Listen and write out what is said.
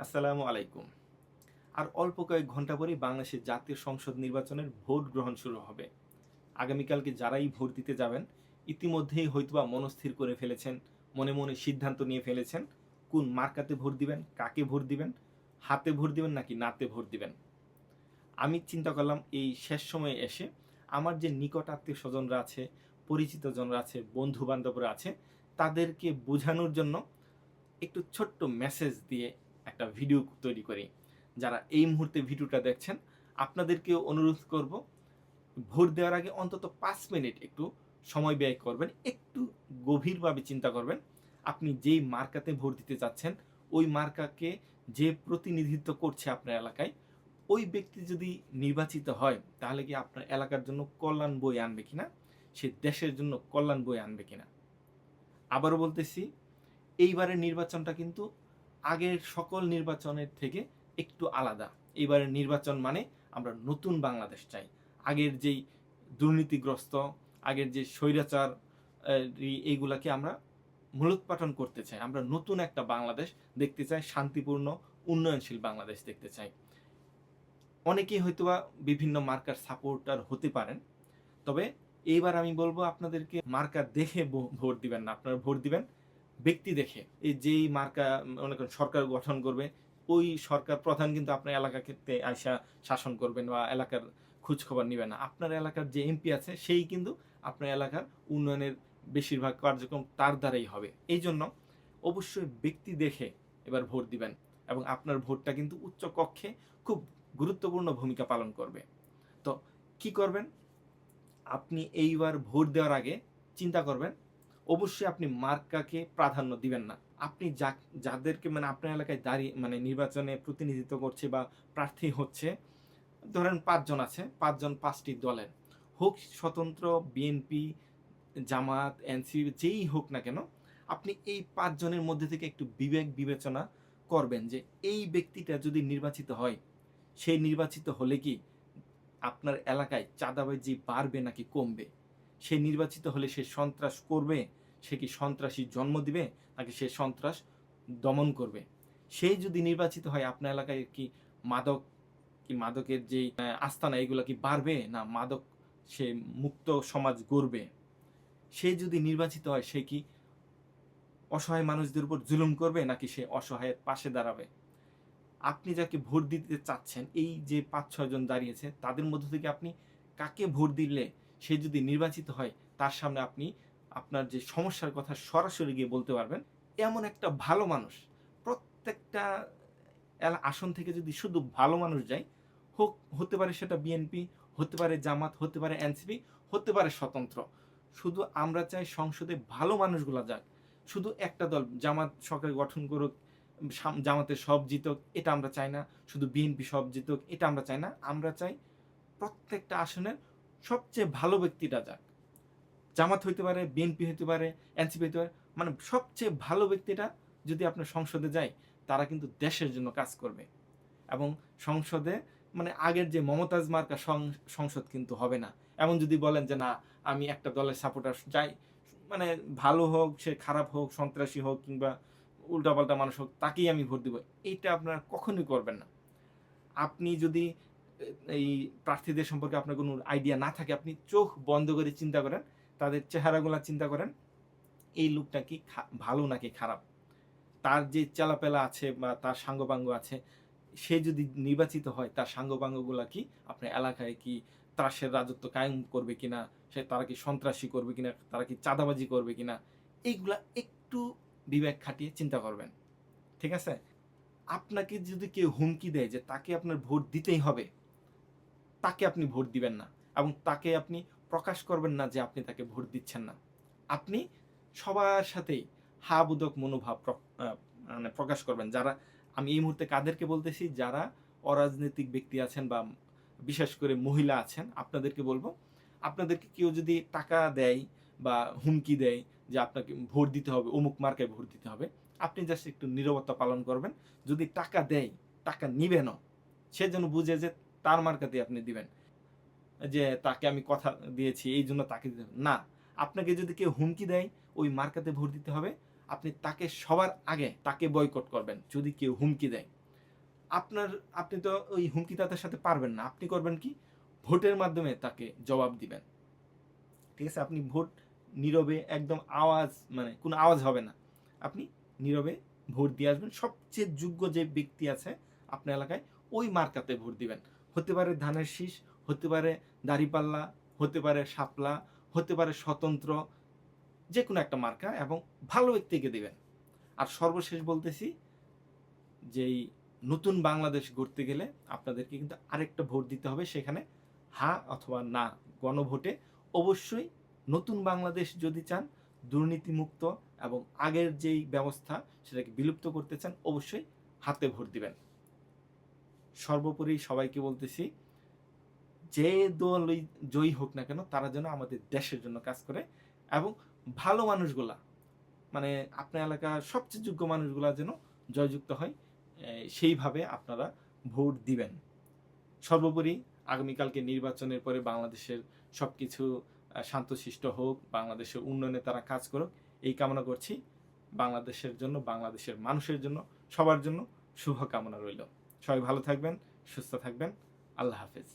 আসসালামু আলাইকুম। আর অল্প কয়েক ঘন্টা পরেই বাংলাদেশের জাতীয় সংসদ নির্বাচনের ভোট গ্রহণ শুরু হবে। আগামীকালকে যারাই ভোট দিতে যাবেন, ইতিমধ্যেই হয়তোবা মনস্থির করে ফেলেছেন, মনে মনে সিদ্ধান্ত নিয়ে ফেলেছেন, কোন মার্কাতে ভোট দিবেন, কাকে ভোট দিবেন, হাতে ভোট দিবেন নাকি নাতে ভোট দিবেন। আমি চিন্তা করলাম এই শেষ সময়ে এসে আমার যে নিকট আত্মীয় স্বজনরা আছে, পরিচিত জনরা আছে, বন্ধু বান্ধবরা আছে, তাদেরকে বোঝানোর জন্য একটু ছোট্ট মেসেজ দিয়ে একটা ভিডিও তৈরি করি। যারা এই মুহূর্তে ভিডিওটা দেখছেন, আপনাদেরকেও অনুরোধ করব, ভোট দেওয়ার আগে অন্তত ৫ মিনিট একটু সময় ব্যয় করবেন, একটু গভীরভাবে চিন্তা করবেন। আপনি যেই মার্কাতে ভোট দিতে চাচ্ছেন, ওই মার্কাকে যে প্রতিনিধিত্ব করছে আপনার এলাকায়, ওই ব্যক্তি যদি নির্বাচিত হয়, তাহলে কি আপনার এলাকার জন্য কল্যাণ বয়ে আনবে কিনা, সে দেশের জন্য কল্যাণ বয়ে আনবে কিনা। আবারও বলতেছি, এইবারের নির্বাচনটা কিন্তু আগের সকল নির্বাচনের থেকে একটু আলাদা। এইবারের নির্বাচন মানে আমরা নতুন বাংলাদেশ চাই। আগের যেই দুর্নীতিগ্রস্ত, আগের যে স্বৈরাচার, এইগুলাকে আমরা মূলোৎপাটন করতে চাই। আমরা নতুন একটা বাংলাদেশ দেখতে চাই, শান্তিপূর্ণ উন্নয়নশীল বাংলাদেশ দেখতে চাই। অনেকেই হয়তোবা বিভিন্ন মার্কার সাপোর্টার হতে পারেন, তবে এইবার আমি বলবো আপনাদেরকে মার্কা দেখে ভোট দিবেন না, আপনারা ভোট দিবেন ব্যক্তি দেখে। এই যেই মার্কা মনে করেন সরকার গঠন করবে, ওই সরকার প্রধান কিন্তু আপনার এলাকাতে আইসা শাসন করবেন বা এলাকার খোঁজ খবর নিবে না। আপনার এলাকার যে এমপি আছে সেই কিন্তু আপনার এলাকার উন্নয়নের বেশিরভাগ কার্যক্রম তার দ্বারাই হবে। এই জন্য অবশ্যই ব্যক্তি দেখে এবার ভোট দিবেন, এবং আপনার ভোটটা কিন্তু উচ্চ কক্ষে খুব গুরুত্বপূর্ণ ভূমিকা পালন করবে। তো কি করবেন, আপনি এইবার ভোট দেওয়ার আগে চিন্তা করবেন, অবশ্যই আপনি মার্কাকে প্রাধান্য দিবেন না। আপনি যাদেরকে মানে আপনার এলাকায় দাঁড়িয়ে মানে নির্বাচনে প্রতিনিধিত্ব করছে বা প্রার্থী হচ্ছে, ধরেন ৫ জন আছে, ৫ জন ৫টি দলের, হোক স্বতন্ত্র, বিএনপি, জামাত, এনসিপি, যেই হোক না কেন, আপনি এই ৫ জনের মধ্যে থেকে একটু বিবেক বিবেচনা করবেন যে এই ব্যক্তিটা যদি নির্বাচিত হয়, সেই নির্বাচিত হলে কি আপনার এলাকায় চাঁদাবাজি বাড়বে নাকি কমবে? সে নির্বাচিত হলে সে সন্ত্রাস করবে, সে কি সন্ত্রাসী জন্ম দিবে নাকি সে সন্ত্রাস দমন করবে? সেই যদি নির্বাচিত হয়, আপনার এলাকায় কি মাদকের যেই আস্তানা, এগুলো কি বাড়বে, না মাদক সে মুক্ত সমাজ গড়বে? সে যদি নির্বাচিত হয়, সে কি অসহায় মানুষদের উপর জুলুম করবে নাকি সে অসহায়ের পাশে দাঁড়াবে? আপনি যাকে ভোট দিতে চাচ্ছেন, এই যে ৫-৬ জন দাঁড়িয়েছে, তাদের মধ্য থেকে আপনি কাকে ভোট দিলে সে যদি নির্বাচিত হয়, তার সামনে আপনি আপনার যে সমস্যার কথা সরাসরি গিয়ে বলতে পারবেন, এমন একটা ভালো মানুষ। প্রত্যেকটা আসন থেকে যদি শুধু ভালো মানুষ যায়, হতে পারে সেটা বিএনপি, হতে পারে জামাত, হতে পারে এনসিপি, হতে পারে স্বতন্ত্র। শুধু আমরা চাই সংসদে ভালো মানুষগুলা যাক। শুধু একটা দল জামাত সরকার গঠন করুক, জামাতে সব জিতুক, এটা আমরা চাই না। শুধু বিএনপি সব জিতুক, এটা আমরা চাই না। আমরা চাই প্রত্যেকটা আসনের সবচেয়ে ভালো ব্যক্তিটা যাক। জামাত হইতে পারে, বিএনপি হইতে পারে, এনসিপি হইতে পারে, মানে সবচেয়ে ভালো ব্যক্তিটা যদি আপনার সংসদে যায়, তারা কিন্তু দেশের জন্য কাজ করবে। এবং সংসদে মানে আগের যে মমতাজ মার্কা সংসদ কিন্তু হবে না। এমন যদি বলেন যে না, আমি একটা দলের সাপোর্টার যাই, মানে ভালো হোক, সে খারাপ হোক, সন্ত্রাসী হোক কিংবা উল্টাপাল্টা মানুষ হোক, তাকেই আমি ভোট দিব, এইটা আপনারা কখনোই করবেন না। আপনি যদি এই প্রার্থীদের সম্পর্কে আপনার কোনো আইডিয়া না থাকে, আপনি চোখ বন্ধ করে চিন্তা করেন, তাদের চেহারাগুলা চিন্তা করেন, এই লোকটা কি ভালো নাকি খারাপ। তার যে চেলাপেলা আছে বা তার সাঙ্গপাঙ্গ আছে, সে যদি নির্বাচিত হয়, তার সাঙ্গপাঙ্গগুলা কি আপনার এলাকায় কি ত্রাসের রাজত্ব কায়েম করবে কিনা, তারা কি সন্ত্রাসী করবে কিনা, তারা কি চাঁদাবাজি করবে কিনা, এইগুলা একটু বিবেক খাটিয়ে চিন্তা করবেন। ঠিক আছে? আপনাকে যদি কেউ হুমকি দেয় যে তাকে আপনার ভোট দিতেই হবে, তাকে আপনি ভোট দিবেন না, এবং তাকে আপনি প্রকাশ করবেন না যে আপনি তাকে ভোট দিচ্ছেন না। আপনি সবার সাথেই হা-বুদক মনোভাব মানে প্রকাশ করবেন। যারা, আমি এই মুহূর্তে কাদেরকে বলতেছি, যারা অরাজনৈতিক ব্যক্তি আছেন বা বিশেষ করে মহিলা আছেন, আপনাদেরকে বলবো, আপনাদেরকে কেউ যদি টাকা দেয় বা হুমকি দেয় যে আপনাকে ভোট দিতে হবে, অমুক মার্কায় ভোট দিতে হবে, আপনি জাস্ট একটু নীরবতা পালন করবেন। যদি টাকা দেয়, টাকা নিবেনও, সে যেন বুঝে যে তার মার্কাতে আপনি দিবেন, যে তাকে আমি কথা দিয়েছি এই জন্য তাকে দিতে হবে না। আপনাকে যদি কেউ হুমকি দেয় ওই মার্কাতে ভোট দিতে হবে, আপনি তাকে সবার আগে তাকে বয়কট করবেন যদি কেউ হুমকি দেয়। আপনি তো ওই হুমকি তাদের সাথে পারবেন না। আপনি করবেন কি, ভোটের মাধ্যমে তাকে জবাব দিবেন। ঠিক আছে, আপনি ভোট নীরবে একদম আওয়াজ, মানে কোনো আওয়াজ হবে না, আপনি নীরবে ভোট দিয়ে আসবেন। সবচেয়ে যোগ্য যে ব্যক্তি আছে আপনার এলাকায় ওই মার্কাতে ভোট দিবেন। হতে পারে ধানের শীষ, হতে পারে দাঁড়িপাল্লা, হতে পারে শাপলা, হতে পারে স্বতন্ত্র, যে কোনো একটা মার্কা, এবং ভালো ব্যক্তিকে দিবেন। আর সর্বশেষ বলতেছি, যেই নতুন বাংলাদেশ গড়তে গেলে আপনাদেরকে কিন্তু আরেকটা ভোট দিতে হবে, সেখানে হ্যাঁ অথবা না গণভোটে। অবশ্যই নতুন বাংলাদেশ যদি চান, দুর্নীতিমুক্ত এবং আগের যেই ব্যবস্থা সেটাকে বিলুপ্ত করতে চান, অবশ্যই হাতে ভোট দিবেন। সর্বোপরি সবাইকে বলতেছি, যে দলই জয়ী হোক না কেন, তারা যেন আমাদের দেশের জন্য কাজ করে, এবং ভালো মানুষগুলা, মানে আপনার এলাকার সবচেয়ে যোগ্য মানুষগুলা যেন জয়যুক্ত হয়, সেইভাবে আপনারা ভোট দিবেন। সর্বোপরি আগামীকালকে নির্বাচনের পরে বাংলাদেশের সবকিছু শান্তশিষ্ট হোক, বাংলাদেশের উন্নয়নে তারা কাজ করুক, এই কামনা করছি। বাংলাদেশের জন্য, বাংলাদেশের মানুষের জন্য, সবার জন্য শুভকামনা রইল। সবাই ভালো থাকবেন, সুস্থ থাকবেন। আল্লাহ হাফেজ।